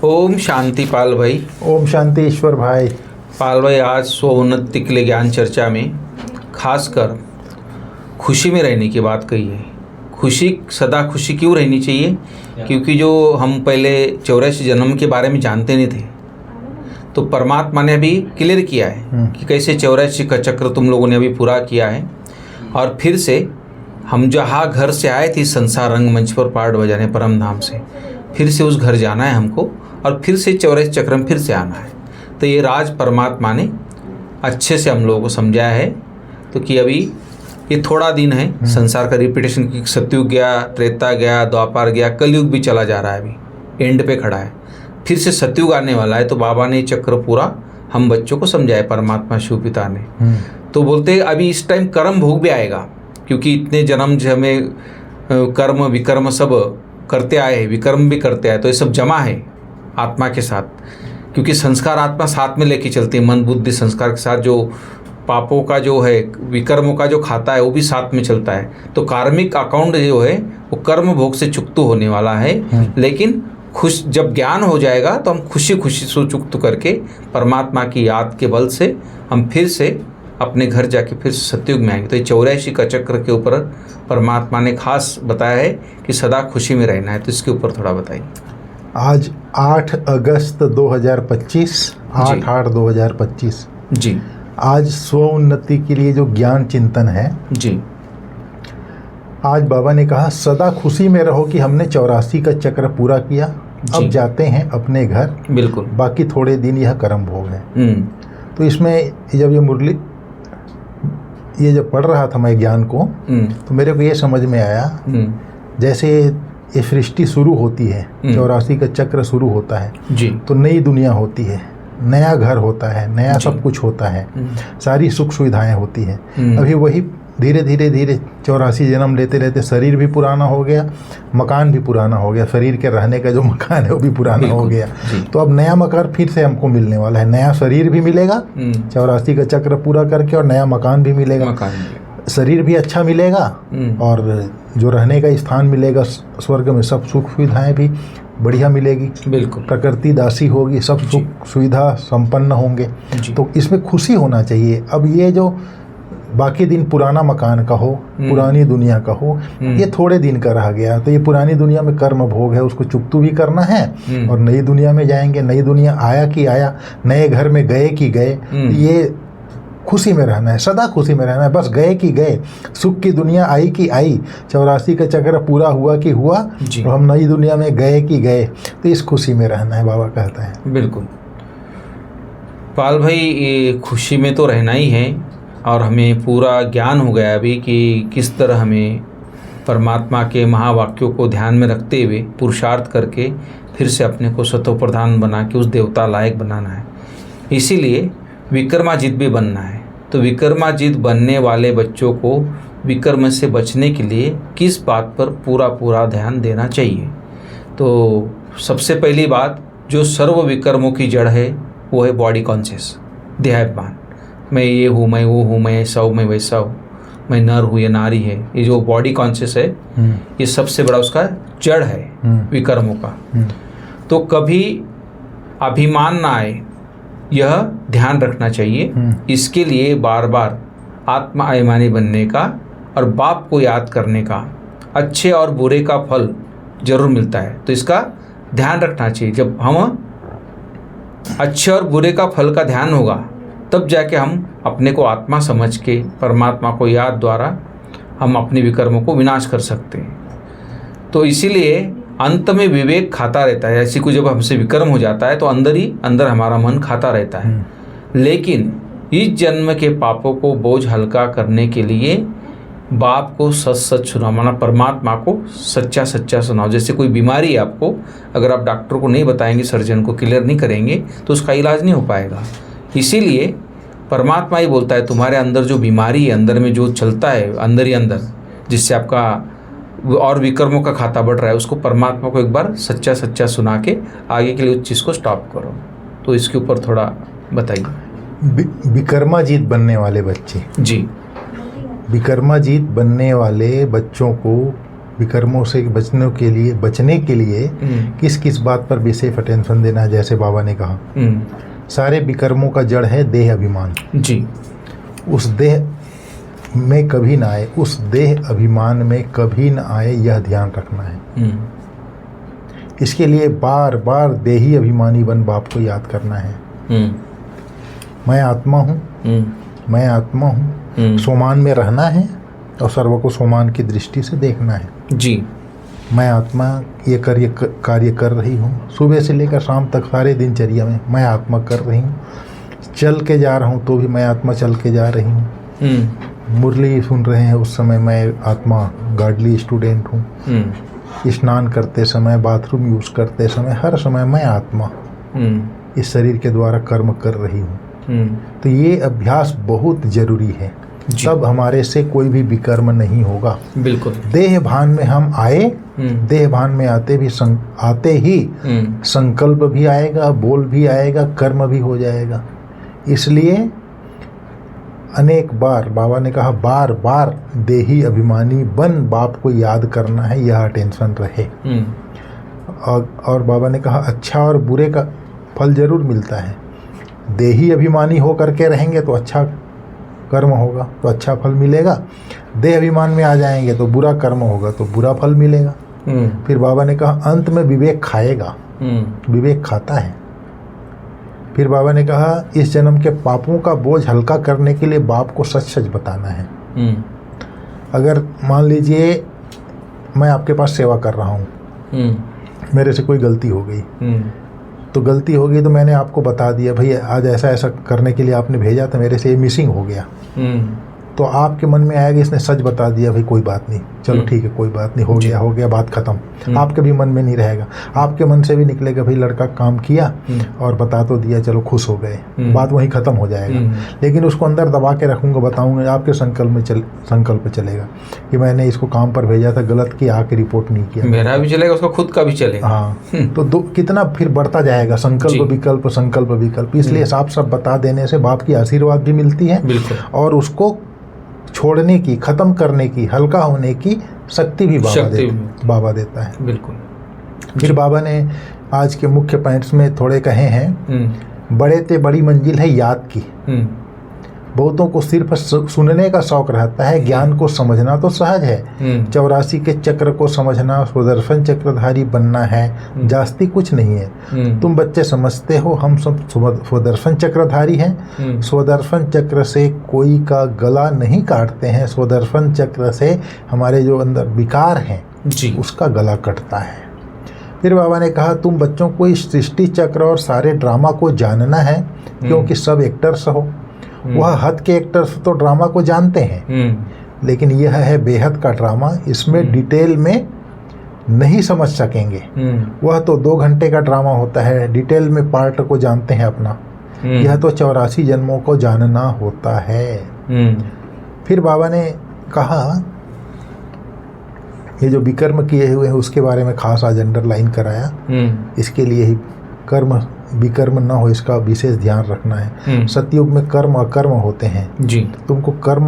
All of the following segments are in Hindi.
ओम शांति पाल भाई। ओम शांति ईश्वर भाई। पाल भाई, आज स्वोन्नति के लिए ज्ञान चर्चा में खासकर खुशी में रहने की बात कही है। खुशी, सदा खुशी क्यों रहनी चाहिए? क्योंकि जो हम पहले 84 जन्म के बारे में जानते नहीं थे, तो परमात्मा ने अभी क्लियर किया है कि कैसे 84 का चक्र तुम लोगों ने अभी पूरा किया है। और फिर से हम जहाँ घर से आए थे संसार रंगमंच पर पार्ट बजाने परम धाम से, फिर से उस घर जाना है हमको और फिर से 84 चक्र में फिर से आना है। तो ये राज परमात्मा ने अच्छे से हम लोगों को समझाया है। तो कि अभी ये थोड़ा दिन है संसार का रिपीटेशन की, सतयुग गया, त्रेता गया, द्वापर गया, कलयुग भी चला जा रहा है, अभी एंड पे खड़ा है, फिर से सतयुग आने वाला है। तो बाबा ने चक्र पूरा हम बच्चों को समझाया, परमात्मा शिव पिता ने। तो बोलते अभी इस टाइम कर्म भोग भी आएगा, क्योंकि इतने जन्म जो हमें कर्म विकर्म सब करते आए हैं, विकर्म भी करते आए, तो ये सब जमा है आत्मा के साथ। क्योंकि संस्कार आत्मा साथ में लेके चलती है, मन बुद्धि संस्कार के साथ। जो पापों का जो है, विकर्मों का जो खाता है, वो भी साथ में चलता है। तो कार्मिक अकाउंट जो है वो कर्म भोग से चुक्त होने वाला है। लेकिन खुश जब ज्ञान हो जाएगा तो हम खुशी खुशी से चुक्त करके परमात्मा की याद के बल से हम फिर से अपने घर जाके फिर सतयुग में आएंगे। तो ये 84 का चक्र के ऊपर परमात्मा ने खास बताया है कि सदा खुशी में रहना है। तो इसके ऊपर थोड़ा बताइए। आज 8 अगस्त 2025, 8/8/2025 जी। आज स्व उन्नति के लिए जो ज्ञान चिंतन है जी। आज बाबा ने कहा सदा खुशी में रहो कि हमने 84 का चक्र पूरा किया, अब जाते हैं अपने घर। बिल्कुल। बाकी थोड़े दिन यह कर्म भोग है। तो इसमें जब ये मुरली ये जब पढ़ रहा था मैं ज्ञान को, तो मेरे को ये समझ में आया, जैसे ये सृष्टि शुरू होती है, 84 का चक्र शुरू होता है जी, तो नई दुनिया होती है, नया घर होता है, नया सब कुछ होता है, सारी सुख सुविधाएं होती हैं। अभी वही धीरे धीरे धीरे 84 जन्म लेते लेते शरीर भी पुराना हो गया, मकान भी पुराना हो गया, शरीर के रहने का जो मकान है वो भी पुराना हो गया। तो अब नया मकान फिर से हमको मिलने वाला है, नया शरीर भी मिलेगा 84 का चक्र पूरा करके, और नया मकान भी मिलेगा। शरीर भी अच्छा मिलेगा और जो रहने का स्थान मिलेगा स्वर्ग में, सब सुख सुविधाएं भी बढ़िया मिलेगी। बिल्कुल। प्रकृति दासी होगी, सब सुख सुविधा संपन्न होंगे। तो इसमें खुशी होना चाहिए। अब ये जो बाकी दिन पुराना मकान का हो, पुरानी दुनिया का हो, ये थोड़े दिन का रह गया। तो ये पुरानी दुनिया में कर्म भोग है, उसको चुकतू भी करना है। और नई दुनिया में जाएंगे, नई दुनिया आया कि आया, नए घर में गए कि गए, ये खुशी में रहना है, सदा खुशी में रहना है। बस गए कि गए, सुख की दुनिया आई कि आई, 84 का चक्र पूरा हुआ कि हुआ, तो हम नई दुनिया में गए कि गए। तो इस खुशी में रहना है, बाबा कहता है। बिल्कुल पाल भाई, ये खुशी में तो रहना ही है। और हमें पूरा ज्ञान हो गया अभी कि किस तरह हमें परमात्मा के महावाक्यों को ध्यान में रखते हुए पुरुषार्थ करके फिर से अपने को सतो प्रधान बना के उस देवता लायक बनाना है। इसीलिए विक्रमाजित भी बनना है। तो विक्रमाजित बनने वाले बच्चों को विक्रम से बचने के लिए किस बात पर पूरा ध्यान देना चाहिए? तो सबसे पहली बात, जो सर्व विक्रमों की जड़ है वो है बॉडी कॉन्शियस, देहाभिमान। मैं ये हूँ, मैं वो हूँ, मैं ऐसा हूँ, मैं वैसा हूँ, मैं नर हूँ, ये नारी है। ये जो बॉडी कॉन्शियस है, ये सबसे बड़ा उसका जड़ है विकर्मों का। तो कभी अभिमान ना आए, यह ध्यान रखना चाहिए। इसके लिए बार बार आत्मा अभिमानी बनने का और बाप को याद करने का, अच्छे और बुरे का फल जरूर मिलता है। तो इसका ध्यान रखना चाहिए। जब हम अच्छे और बुरे का फल का ध्यान होगा, तब जाके हम अपने को आत्मा समझ के परमात्मा को याद द्वारा हम अपने विकर्मों को विनाश कर सकते हैं। तो इसीलिए अंत में विवेक खाता रहता है। ऐसी कोई जब हमसे विकर्म हो जाता है तो अंदर ही अंदर हमारा मन खाता रहता है। लेकिन इस जन्म के पापों को बोझ हल्का करने के लिए बाप को सच सुनाओ, माना परमात्मा को सच्चा सुनाओ। जैसे कोई बीमारी है आपको, अगर आप डॉक्टर को नहीं बताएंगे, सर्जन को क्लियर नहीं करेंगे, तो उसका इलाज नहीं हो पाएगा। इसीलिए परमात्मा ही बोलता है तुम्हारे अंदर जो बीमारी है, अंदर में जो चलता है अंदर ही अंदर, जिससे आपका और विकर्मों का खाता बढ़ रहा है, उसको परमात्मा को एक बार सच्चा सुना के आगे के लिए उस चीज़ को स्टॉप करो। तो इसके ऊपर थोड़ा बताइए। विकर्माजीत बनने वाले बच्चे जी, विकर्माजीत बनने वाले बच्चों को विकर्मों से बचने के लिए किस किस बात पर विशेष अटेंशन देना है। जैसे बाबा ने कहा सारे विकर्मों का जड़ है देह अभिमान जी। उस देह में कभी ना आए, उस देह अभिमान में कभी ना आए, यह ध्यान रखना है। इसके लिए बार बार देही अभिमानी बन बाप को याद करना है। मैं आत्मा हूँ, मैं आत्मा हूँ, सोमान में रहना है और सर्व को सोमान की दृष्टि से देखना है जी। मैं आत्मा ये कार्य कर रही हूँ। सुबह से लेकर शाम तक सारे दिनचर्या में मैं आत्मा कर रही हूँ। चल के जा रहा हूँ तो भी मैं आत्मा चल के जा रही हूँ। मुरली सुन रहे हैं उस समय मैं आत्मा गार्डली स्टूडेंट हूँ। स्नान करते समय, बाथरूम यूज़ करते समय, हर समय मैं आत्मा इस शरीर के द्वारा कर्म कर रही हूँ। तो ये अभ्यास बहुत जरूरी है, तब हमारे से कोई भी विकर्म नहीं होगा। बिल्कुल। देह भान में हम आए, देह भान में आते ही संकल्प भी आएगा, बोल भी आएगा, कर्म भी हो जाएगा। इसलिए अनेक बार बाबा ने कहा बार बार देही अभिमानी बन बाप को याद करना है, यह टेंशन रहे। और बाबा ने कहा अच्छा और बुरे का फल जरूर मिलता है। देही अभिमानी हो करके रहेंगे तो अच्छा कर्म होगा तो अच्छा फल मिलेगा, देह अभिमान में आ जाएंगे तो बुरा कर्म होगा तो बुरा फल मिलेगा। फिर बाबा ने कहा अंत में विवेक खाएगा, विवेक खाता है। फिर बाबा ने कहा इस जन्म के पापों का बोझ हल्का करने के लिए बाप को सच सच बताना है। अगर मान लीजिए मैं आपके पास सेवा कर रहा हूँ, मेरे से कोई गलती हो गई, तो गलती हो गई तो मैंने आपको बता दिया भाई आज ऐसा ऐसा करने के लिए आपने भेजा था, मेरे से ये मिसिंग हो गया। तो आपके मन में आएगा इसने सच बता दिया, भाई कोई बात नहीं, चलो ठीक है कोई बात नहीं, हो गया बात खत्म। आपके भी मन में नहीं रहेगा, आपके मन से भी निकलेगा भाई लड़का काम किया और बता तो दिया, चलो खुश हो गए, बात वहीं खत्म हो जाएगा। लेकिन उसको अंदर दबा के रखूंगा, बताऊंगा, आपके संकल्प चलेगा कि मैंने इसको काम पर भेजा था, गलत किया, आके रिपोर्ट नहीं किया। मेरा भी चलेगा, उसका खुद का भी चलेगा। हाँ, तो कितना फिर बढ़ता जाएगा संकल्प विकल्प। इसलिए साफ साफ बता देने से बाप की आशीर्वाद भी मिलती है और उसको छोड़ने की, खत्म करने की, हल्का होने की शक्ति भी बाबा देता है। बिल्कुल। फिर बाबा ने आज के मुख्य पॉइंट्स में थोड़े कहे हैं। बड़े ते बड़ी मंजिल है याद की। बहुतों को सिर्फ सुनने का शौक रहता है, ज्ञान को समझना तो सहज है। 84 के चक्र को समझना, सुदर्शन चक्रधारी बनना है, जास्ती कुछ नहीं है। तुम बच्चे समझते हो हम सब सुदर्शन चक्रधारी हैं। सुदर्शन चक्र से कोई का गला नहीं काटते हैं, सुदर्शन चक्र से हमारे जो अंदर विकार हैं उसका गला कटता है। फिर बाबा ने कहा तुम बच्चों को इस सृष्टि चक्र और सारे ड्रामा को जानना है, क्योंकि सब एक्टर्स हो। वह हद के एक्टर्स तो ड्रामा को जानते हैं, लेकिन यह है बेहद का ड्रामा, इसमें डिटेल में नहीं समझ सकेंगे। वह तो 2 घंटे का ड्रामा होता है, डिटेल में पार्ट को जानते हैं अपना। यह तो 84 जन्मों को जानना होता है। फिर बाबा ने कहा ये जो विकर्म किए हुए हैं उसके बारे में खास आज अंडरलाइन कराया। इसके लिए ही कर्म विकर्म न हो, इसका विशेष ध्यान रखना है। सतयुग में कर्म अकर्म होते हैं जी। तुमको कर्म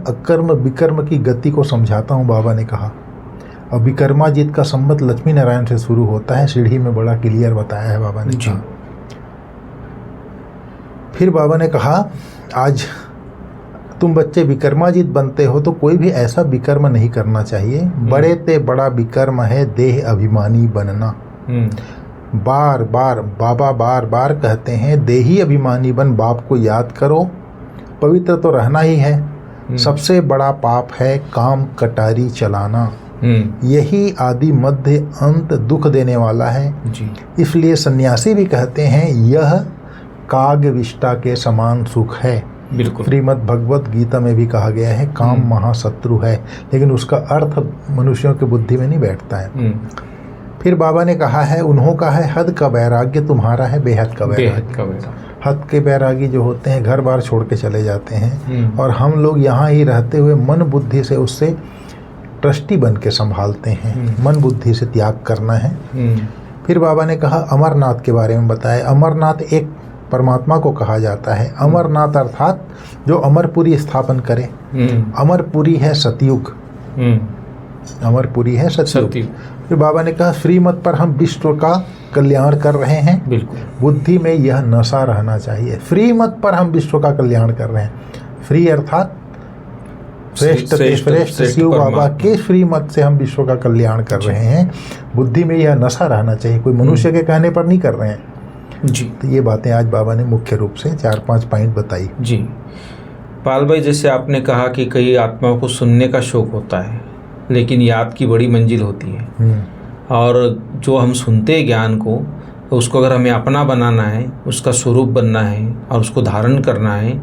अकर्म विकर्म की गति को समझाता हूँ, बाबा ने कहा। अब विकर्माजित का संबंध लक्ष्मी नारायण से शुरू होता है, सीढ़ी में बड़ा क्लियर बताया है बाबा ने जी। फिर बाबा ने कहा आज तुम बच्चे विकर्माजित बनते हो तो कोई भी ऐसा विकर्म नहीं करना चाहिए। बड़े ते बड़ा विकर्म है देह अभिमानी बनना। बाबा बार बार कहते हैं देही अभिमानी बन बाप को याद करो, पवित्र तो रहना ही है। सबसे बड़ा पाप है काम कटारी चलाना, यही आदि मध्य अंत दुख देने वाला है जी। इसलिए सन्यासी भी कहते हैं यह काग विष्टा के समान सुख है। बिल्कुल। श्रीमद् भगवत गीता में भी कहा गया है काम महाशत्रु है, लेकिन उसका अर्थ मनुष्यों की बुद्धि में नहीं बैठता है। फिर बाबा ने कहा है उन्हों का है हद का वैराग्य, तुम्हारा है बेहद का वैराग्य। हद के वैरागी जो होते हैं घर बार छोड़ के चले जाते हैं, और हम लोग यहाँ ही रहते हुए मन बुद्धि से उससे ट्रस्टी बन के संभालते हैं। मन बुद्धि से त्याग करना है। फिर बाबा ने कहा अमरनाथ के बारे में बताया। अमरनाथ एक परमात्मा को कहा जाता है। अमरनाथ अर्थात जो अमरपुरी स्थापन करे। अमरपुरी है सतयुग, अमरपुरी है सतयुग। सतयुग। फिर बाबा ने कहा श्रीमत पर हम विश्व का कल्याण कर रहे हैं, बिल्कुल। बुद्धि में यह नशा रहना चाहिए। श्रीमत पर हम विश्व का कल्याण कर रहे हैं। श्री अर्थात श्रेष्ठ से श्रेष्ठ शिव बाबा के श्रीमत से हम विश्व का कल्याण कर रहे हैं, बुद्धि में यह नशा रहना चाहिए। कोई मनुष्य के कहने पर नहीं कर रहे हैं जी। तो ये बातें आज बाबा ने मुख्य रूप से 4-5 पॉइंट बताई जी। पाल भाई, जैसे आपने कहा कि कई आत्माओं को सुनने का शौक होता है, लेकिन याद की बड़ी मंजिल होती है, और जो हम सुनते हैं ज्ञान को, उसको अगर हमें अपना बनाना है, उसका स्वरूप बनना है और उसको धारण करना है,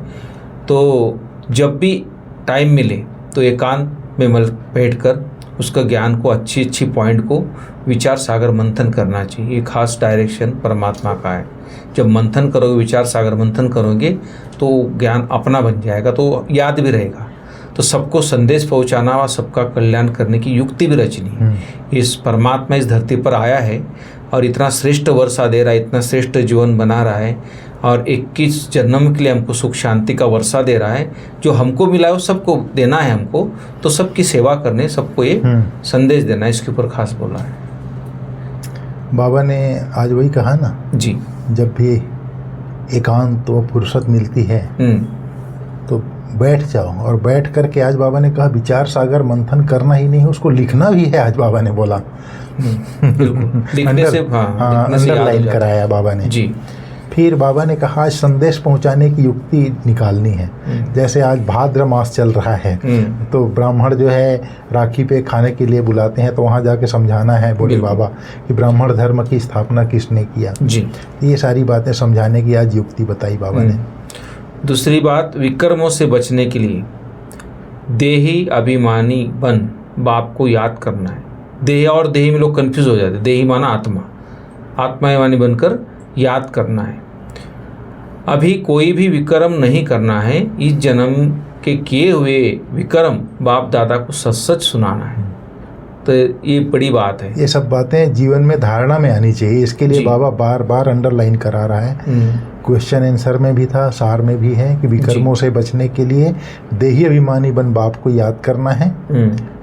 तो जब भी टाइम मिले तो एकांत में बैठकर उसका ज्ञान को अच्छी पॉइंट को विचार सागर मंथन करना चाहिए। ये खास डायरेक्शन परमात्मा का है। जब मंथन करोगे, विचार सागर मंथन करोगे, तो ज्ञान अपना बन जाएगा, तो याद भी रहेगा। तो सबको संदेश पहुंचाना व सबका कल्याण करने की युक्ति भी रचनी है। इस परमात्मा इस धरती पर आया है और इतना श्रेष्ठ वर्षा दे रहा है, इतना श्रेष्ठ जीवन बना रहा है, और 21 जन्म के लिए हमको सुख शांति का वर्षा दे रहा है। जो हमको मिला है वो सबको देना है हमको, तो सबकी सेवा करने, सबको ये संदेश देना है, इसके ऊपर खास बोला है। बाबा ने आज वही कहा ना जी, जब भी एकांत व फुर्सत मिलती है तो बैठ जाओ, और बैठ करके आज बाबा ने कहा विचार सागर मंथन करना ही नहीं, उसको लिखना भी है। आज बाबा ने बोला लिखने से अंडरलाइन कराया बाबा ने जी। फिर बाबा ने कहा आज संदेश पहुंचाने की युक्ति निकालनी है। जैसे आज भाद्र मास चल रहा है, तो ब्राह्मण जो है राखी पे खाने के लिए बुलाते हैं, तो वहाँ जाके समझाना है, बोले बाबा कि ब्राह्मण धर्म की स्थापना किसने किया जी। ये सारी बातें समझाने की आज युक्ति बताई बाबा ने। दूसरी बात, विकर्मों से बचने के लिए देही अभिमानी बन बाप को याद करना है। देह और देही में लोग कंफ्यूज हो जाते हैं। देही माना आत्मा, आत्माभिमानी बनकर याद करना है। अभी कोई भी विकर्म नहीं करना है। इस जन्म के किए हुए विकर्म बाप दादा को सच सच सुनाना है। तो ये बड़ी बात है। ये सब बातें जीवन में धारणा में आनी चाहिए। इसके लिए बाबा बार बार अंडरलाइन करा रहा है। क्वेश्चन आंसर में भी था, सार में भी है कि विकर्मों से बचने के लिए देही अभिमानी बन बाप को याद करना है।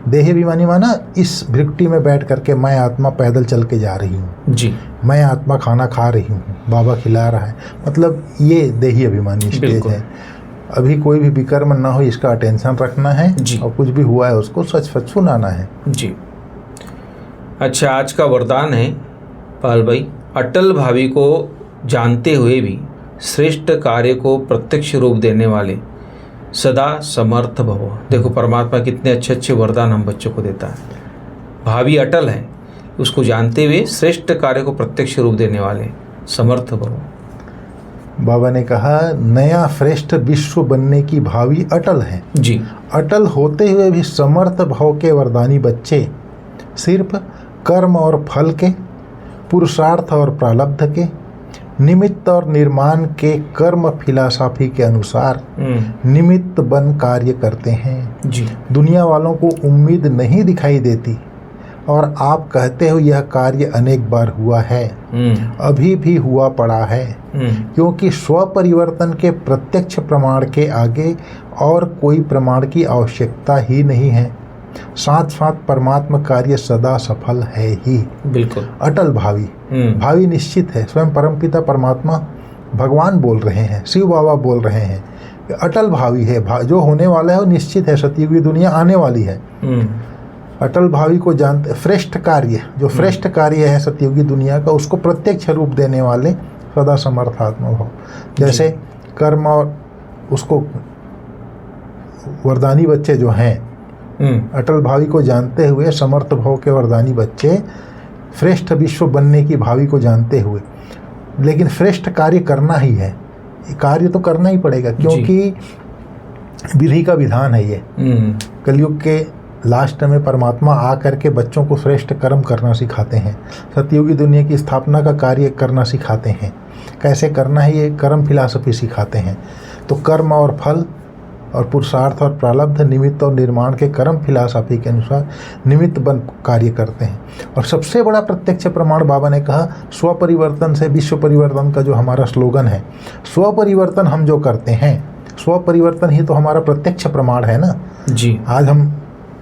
देही अभिमानी माना इस भृकुटी में बैठ करके मैं आत्मा पैदल चल के जा रही हूँ जी, मैं आत्मा खाना खा रही हूँ, बाबा खिला रहा है, मतलब ये देही अभिमानी स्टेज है। अभी कोई भी विकर्म ना हो, इसका अटेंशन रखना है, और कुछ भी हुआ है उसको सच सच सुनाना है जी। अच्छा, आज का वरदान है पाल भाई, अटल भावी को जानते हुए भी श्रेष्ठ कार्य को प्रत्यक्ष रूप देने वाले सदा समर्थ भव। देखो परमात्मा कितने अच्छे अच्छे वरदान हम बच्चों को देता है। भावी अटल है, उसको जानते हुए श्रेष्ठ कार्य को प्रत्यक्ष रूप देने वाले समर्थ भव। बाबा ने कहा नया श्रेष्ठ विश्व बनने की भावी अटल है जी। अटल होते हुए भी समर्थ भाव के वरदानी बच्चे सिर्फ कर्म और फल के, पुरुषार्थ और प्रारब्ध के, निमित्त और निर्माण के कर्म फिलॉसफी के अनुसार निमित्त बन कार्य करते हैं जी। दुनिया वालों को उम्मीद नहीं दिखाई देती, और आप कहते हो यह कार्य अनेक बार हुआ है, अभी भी हुआ पड़ा है, क्योंकि स्व परिवर्तन के प्रत्यक्ष प्रमाण के आगे और कोई प्रमाण की आवश्यकता ही नहीं है। साथ साथ परमात्मा कार्य सदा सफल है ही। बिल्कुल अटल भावी, भावी निश्चित है। स्वयं परमपिता परमात्मा भगवान बोल रहे हैं, शिव बाबा बोल रहे हैं, अटल भावी है। जो होने वाला है वो निश्चित है। सतयुगी दुनिया आने वाली है। अटल भावी को जानते, श्रेष्ठ कार्य, जो श्रेष्ठ कार्य है सतयुगी दुनिया का, उसको प्रत्यक्ष रूप देने वाले सदा समर्थात्मा भाव। जैसे कर्म और उसको वरदानी बच्चे जो हैं, अटल भावी को जानते हुए समर्थ भाव के वरदानी बच्चे श्रेष्ठ विश्व बनने की भावी को जानते हुए, लेकिन श्रेष्ठ कार्य करना ही है। कार्य तो करना ही पड़ेगा, क्योंकि विधि का विधान है ये। कलयुग के लास्ट में परमात्मा आ करके बच्चों को श्रेष्ठ कर्म करना सिखाते हैं। सतयुगी दुनिया की स्थापना का कार्य करना सिखाते हैं। कैसे करना है ये कर्म फिलॉसफी सिखाते हैं। तो कर्म और फल और पुरुषार्थ और प्रारब्ध, निमित्त और निर्माण के कर्म फिलॉसफी के अनुसार निमित्त बन कार्य करते हैं। और सबसे बड़ा प्रत्यक्ष प्रमाण बाबा ने कहा स्व परिवर्तन से विश्व परिवर्तन का जो हमारा स्लोगन है, स्व परिवर्तन हम जो करते हैं, स्व परिवर्तन ही तो हमारा प्रत्यक्ष प्रमाण है ना जी। आज हम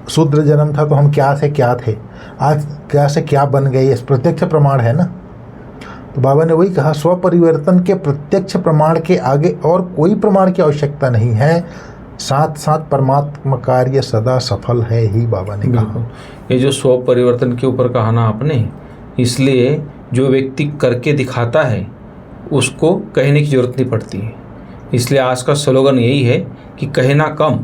शूद्र जन्म था तो हम क्या से क्या थे, आज क्या से क्या बन गए, ये प्रत्यक्ष प्रमाण है ना। तो बाबा ने वही कहा, स्व परिवर्तन के प्रत्यक्ष प्रमाण के आगे और कोई प्रमाण की आवश्यकता नहीं है, साथ साथ परमात्मा कार्य सदा सफल है ही, बाबा ने कहा। ये जो स्व परिवर्तन के ऊपर कहा ना आपने, इसलिए जो व्यक्ति करके दिखाता है उसको कहने की जरूरत नहीं पड़ती है। इसलिए आज का स्लोगन यही है कि कहना कम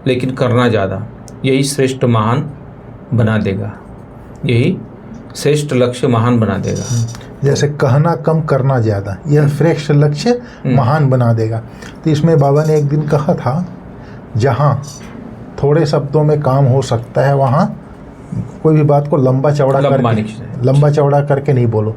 लेकिन करना ज़्यादा, यही श्रेष्ठ महान बना देगा, यही श्रेष्ठ लक्ष्य महान बना देगा। जैसे कहना कम करना ज़्यादा, यह श्रेष्ठ लक्ष्य महान बना देगा। तो इसमें बाबा ने एक दिन कहा था, जहाँ थोड़े शब्दों में काम हो सकता है वहाँ कोई भी बात को लंबा चौड़ा करके नहीं बोलो।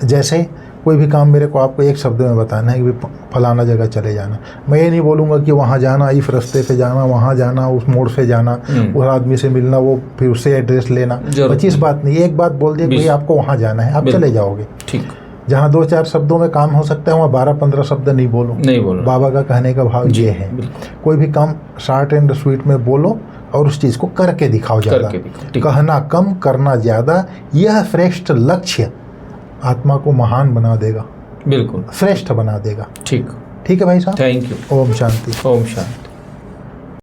जैसे कोई भी काम मेरे को आपको एक शब्द में बताना है कि फलाना जगह चले जाना, मैं ये नहीं बोलूँगा कि वहाँ जाना, इस रास्ते पे जाना, वहाँ जाना, उस मोड़ से जाना, उस आदमी से मिलना, वो फिर उससे एड्रेस लेना, 25 बात नहीं, एक बात बोल दिया कि भाई आपको वहाँ जाना है, आप चले जाओगे। ठीक। जहाँ 2-4 शब्दों में काम हो सकता है वहाँ 12-15 शब्द नहीं बोलो। बाबा का कहने का भाव ये है, कोई भी काम शॉर्ट एंड स्वीट में बोलो और उस चीज़ को करके दिखाओ ज़्यादा। कहना कम करना ज़्यादा, यह श्रेष्ठ लक्ष्य आत्मा को महान बना देगा, बिल्कुल श्रेष्ठ बना देगा। ठीक है भाई साहब, थैंक यू। ओम शांति। ओम शांति।